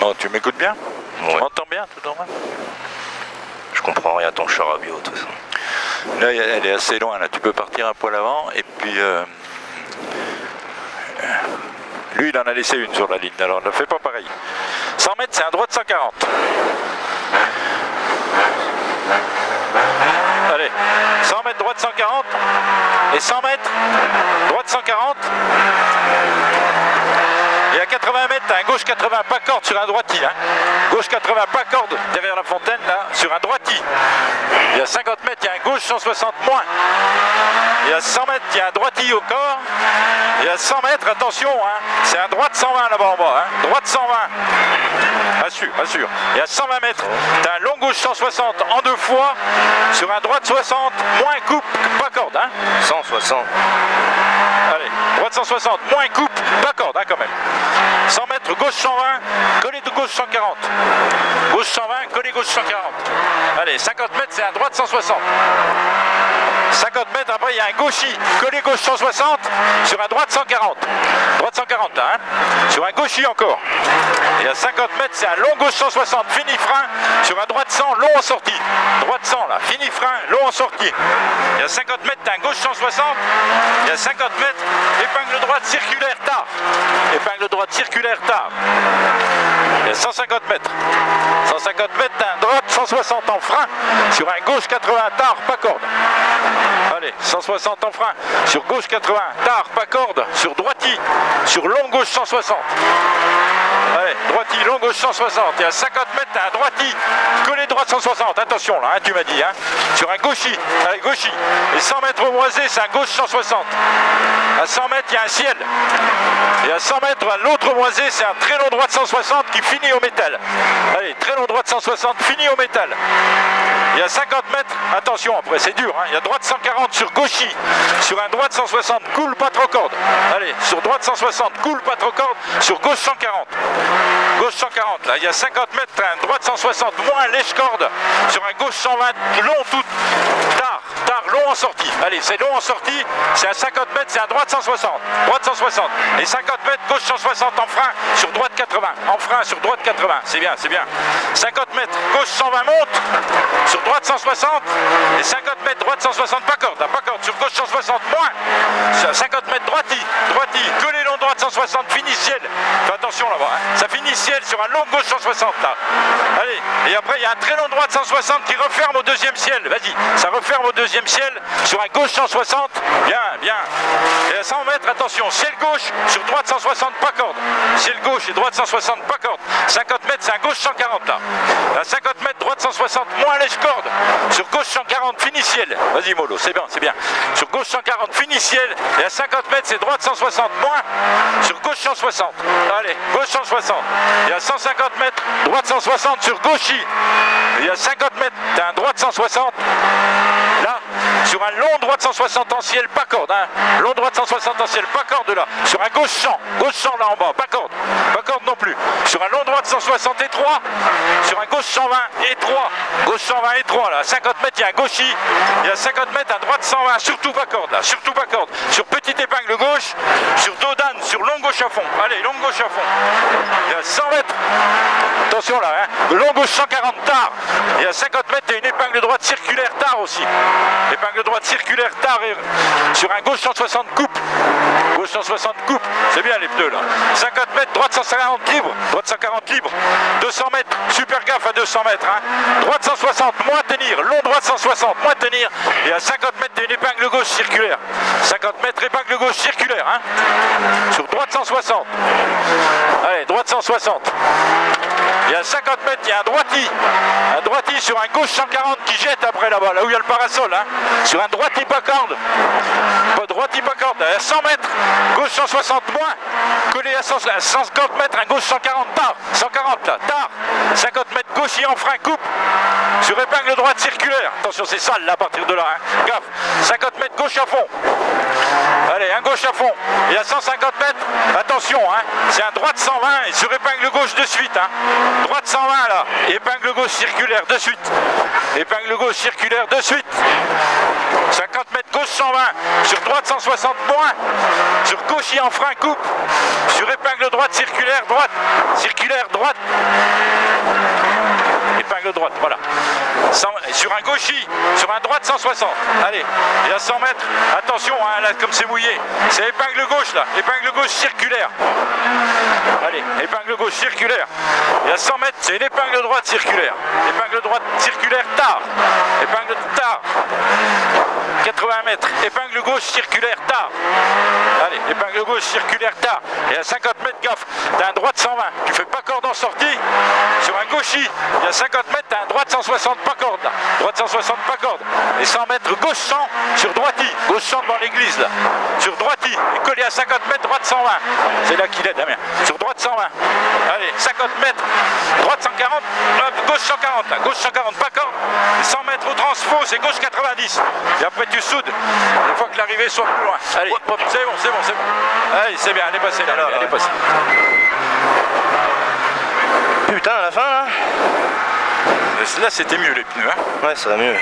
Bon, tu m'écoutes bien? Ouais. Tu m'entends bien tout en bas? Je comprends rien à ton charabia, de toute façon. Là, elle est assez loin, là. Tu peux partir un poil avant, et puis... lui, il en a laissé une sur la ligne, alors ne fais pas pareil. 100 mètres, c'est un droit de 140. Allez, 100 mètres, droit de 140. Et 100 mètres, droit de 140. Et à 80 mètres, t'as un gauche 80, pas corde sur un droiti. Hein. Gauche 80, pas corde derrière la fontaine, là, sur un droiti. Et à 50 mètres, il y a un gauche 160 moins. Et à 100 mètres, il y a un droiti au corps. Et à 100 mètres, attention, hein, c'est un droit de 120 là-bas en bas. Hein, droit de 120. Assure, assure. Et à 120 mètres, t'as un long gauche 160 en deux fois. Sur un droit de 60, moins coupe, pas corde. Hein. 160. Allez, droite 160, moins coupe, pas corde hein, quand même. 100 mètres, gauche 120, collé de gauche 140. Gauche 120, collé gauche 140. Allez, 50 mètres, c'est un droite 160. 50 mètres, après il y a un gauchis, collé gauche 160, sur un droite 140. Droite 140 là, hein. Sur un gauchis encore. Et à 50 mètres, c'est un long gauche 160, fini frein, sur un droite 100, long en sortie. Droite 100 là, fini frein, long en sortie. Et à 50 mètres, t'as un gauche 160. Et à 50 mètres, épingle droite circulaire tard. Épingle droite circulaire tard. Et à 150 mètres. 150 mètres, t'as un droite 160 en frein, sur un gauche 80 tard, pas corde. Allez, 160 en frein, sur gauche 80, tard, pas corde, sur droiti, sur long gauche 160. Allez, droiti, long gauche 160. Et à 50 mètres, t'as un droiti, collé droite 160. Attention là, hein, tu m'as dit, hein, sur un gauchis. Allez, gauchis. Et 100 mètres au moisé, c'est un gauche 160. À 100 mètres, il y a un ciel. Et à 100 mètres, à l'autre moisé, c'est un très long droit de 160 qui finit au métal. Allez, très long droit de 160, fini au métal. Et à 50 mètres, attention, après c'est dur, hein, il y a droite 140 sur gauchis, sur un droit de 160, coule pas trop corde. Allez, sur droite 160, coule pas trop corde, sur gauche 140. Gauche 140, là, il y a 50 mètres, un droite 160, moins lèche corde, sur un gauche 120, long tout, tard, long en sortie. Allez, c'est long en sortie, c'est à 50 mètres, c'est un droite 160, droite 160. Et 50 mètres, gauche 160 en frein, sur droite 80, en frein sur droite 80, c'est bien, c'est bien. 50 mètres, gauche 120 monte, sur droite 160, et 50 mètres, droite 160, pas corde, sur gauche 160, moins, 50 mètres, droiti, collé long droite 160, fini ciel, fais attention là-bas, hein. Ça finit ciel sur un long gauche 160 là, allez, et après il y a un très long droite 160 qui referme au deuxième ciel, vas-y, ça referme au deuxième ciel, sur un gauche 160, bien, et à 100 mètres, attention, ciel gauche, sur droite 160, pas corde, ciel gauche et droite 160, pas corde, 50 mètres, c'est un gauche 140 là, à 50 mètres, droite 160, moins lèche corde, sur gauche 140, fini ciel, vas-y mollo, c'est bien, sur gauche 140, fini ciel, et à 50 mètres, c'est droite 160, moins, sur gauche 160, allez, gauche 160, et à 150 mètres, droite 160 sur gauchis, et à 50 mètres, t'as un droite 160, là, sur un long droite 160 en ciel, pas corde, hein, long droite 160 en ciel, pas corde là, sur un gauche 100 là en bas, pas corde non plus, sur un long droite 160 étroit, sur un gauche 120 étroit, gauche 120 étroit là, à 50 mètres il y a un gauchis, et à 50 mètres un droite 120, surtout pas corde là, sur petite épingle gauche, sur dos d'âne, sur long gauche à fond, allez, long gauche à fond, et à 100 mètres, attention là, hein, long gauche 140 tard, et à 50 mètres il y a une épingle droite circulaire tard aussi, épingle droite circulaire tard, et sur un gauche 160 coupe, c'est bien les pneus là, 50 mètres, droite 140 libre, 200 mètres, super gaffe à 200 mètres, hein. Droite 160, moins tenir, long droite 160, moins tenir, et à 50 mètres, il y a une épingle gauche circulaire, 50 mètres, épingle gauche circulaire, hein. Sur droite 160, allez, droite 160, et à 50 mètres, il y a un droiti sur un gauche 140 qui jette après là-bas, là où il y a le parasol, hein. Sur un droiti pas corde, à 100 mètres, gauche 160 moins, collé à 150 mètres, un gauche 140 tard, 140 là, tard, 50 mètres gauche et en frein, coupe. Sur épingle droite circulaire. Attention, c'est sale là à partir de là. Hein. Gaffe. 50 mètres gauche à fond. Allez, un gauche à fond. Et à 150 mètres, attention, hein, c'est un droite 120 et sur épingle gauche de suite. Hein. Droite 120 là. Épingle gauche circulaire de suite. Épingle gauche circulaire de suite. 50 mètres gauche 120. Sur droite 160 moins. Sur gauche et en frein, coupe. Sur épingle droite circulaire droite. Circulaire droite. Épingle droite, voilà. Sur un gauchis, sur un droite 160. Allez, et à 100 mètres, attention, hein, là comme c'est mouillé, c'est épingle gauche là, épingle gauche circulaire. Allez, épingle gauche circulaire. Et à 100 mètres, c'est une épingle droite circulaire. Épingle droite circulaire tard. Épingle tard. 80 mètres, épingle gauche circulaire tard. Allez, épingle gauche circulaire tard. Et à 50 mètres, gaffe, t'as un droite 120. Tu fais pas corde en sortie. Sur un gauchis, il y a 50 mètres, t'as un droite 160 pas corde là. Droite 160 pas corde. Et 100 mètres, gauche 100 sur droiti. Gauche 100 devant l'église là. Sur droiti. Et collé à 50 mètres, droite 120. C'est là qu'il est, Damien. Sur droite 120. Allez, 50 mètres, droite 140, hop, gauche 140 là. Gauche 140 pas corde. Et 100 mètres au transfo, c'est gauche 90. Et après tu soudes. Une fois que l'arrivée soit plus loin. Allez, c'est bon, c'est bon, c'est bon. Allez, c'est bien, elle est passée là. Elle est passée. Putain, à la fin là. Là c'était mieux les pneus. Hein. Ouais, ça va mieux.